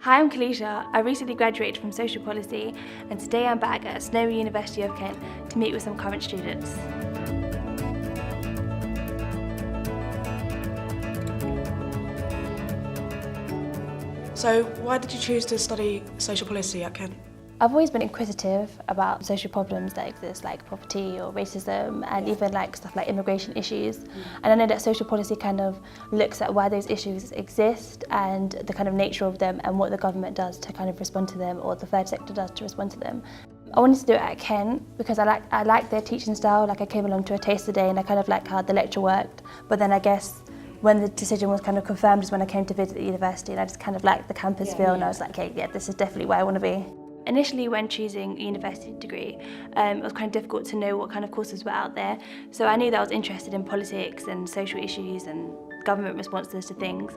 Hi, I'm Keleisha. I recently graduated from Social Policy and today I'm back at Snowy University of Kent to meet with some current students. So why did you choose to study social policy at Kent? I've always been inquisitive about social problems that exist, like poverty or racism, and even like stuff like immigration issues. And I know that social policy kind of looks at why those issues exist and the kind of nature of them and what the government does to kind of respond to them, or the third sector does to respond to them. I wanted to do it at Kent because I like their teaching style. Like I came along to a taster day and I kind of like how the lecture worked. But then I guess when the decision was kind of confirmed is when I came to visit the university, and I just kind of liked the campus feel, and I was like, okay, yeah, this is definitely where I want to be. Initially, when choosing a university degree, it was kind of difficult to know what kind of courses were out there. So I knew that I was interested in politics and social issues and government responses to things,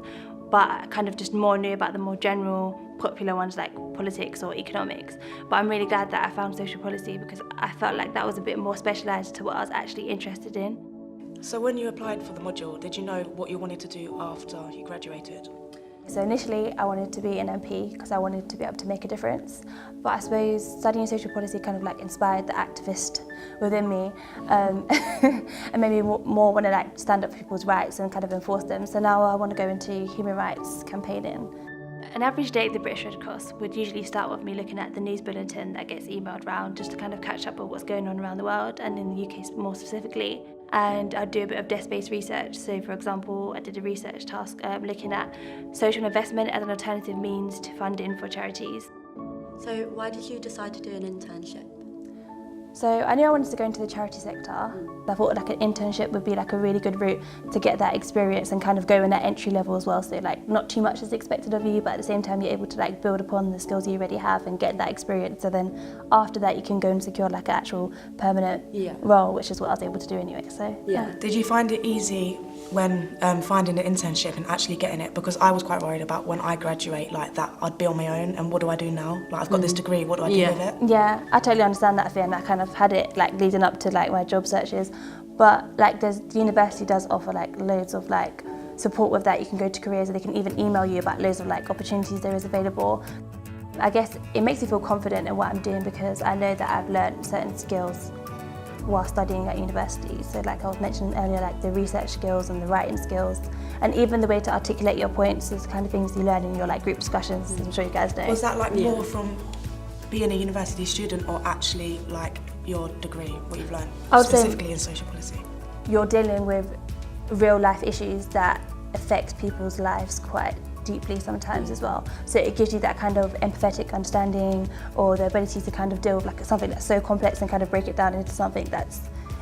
but I kind of just more knew about the more general, popular ones like politics or economics. But I'm really glad that I found social policy because I felt like that was a bit more specialised to what I was actually interested in. So when you applied for the module, did you know what you wanted to do after you graduated? So initially I wanted to be an MP because I wanted to be able to make a difference, but I suppose studying social policy kind of like inspired the activist within me and made me more want to like stand up for people's rights and kind of enforce them. So now I want to go into human rights campaigning. An average day at the British Red Cross would usually start with me looking at the news bulletin that gets emailed around just to kind of catch up with what's going on around the world and in the UK more specifically. And I'd do a bit of desk-based research. So for example, I did a research task looking at social investment as an alternative means to funding for charities. So why did you decide to do an internship? So I knew I wanted to go into the charity sector. I thought like an internship would be like a really good route to get that experience and kind of go in at entry level as well. So like not too much is expected of you, but at the same time you're able to like build upon the skills you already have and get that experience. So then after that you can go and secure like an actual permanent role, which is what I was able to do anyway. So yeah. Did you find it easy when finding an internship and actually getting it? Because I was quite worried about when I graduate like that I'd be on my own and what do I do now? Like I've got this degree, what do I do with it? Yeah, I totally understand that fear, and I kind of had it like leading up to like my job searches. But like the university does offer like loads of like support with that. You can go to careers, and they can even email you about loads of like opportunities there is available. I guess it makes me feel confident in what I'm doing because I know that I've learned certain skills while studying at university. So like I was mentioning earlier, like the research skills and the writing skills, and even the way to articulate your points is the kind of things you learn in your like group discussions, as I'm sure you guys know. Was that like more from being a university student or actually like your degree, what you've learned specifically in social policy? You're dealing with real life issues that affect people's lives quite deeply sometimes as well. So it gives you that kind of empathetic understanding or the ability to kind of deal with like something that's so complex and kind of break it down into something that's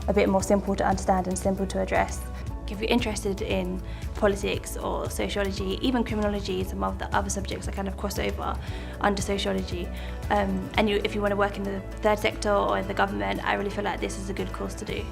a bit more simple to understand and simple to address. If you're interested in politics or sociology, even criminology, some of the other subjects that kind of cross over under sociology, and if you want to work in the third sector or in the government, I really feel like this is a good course to do.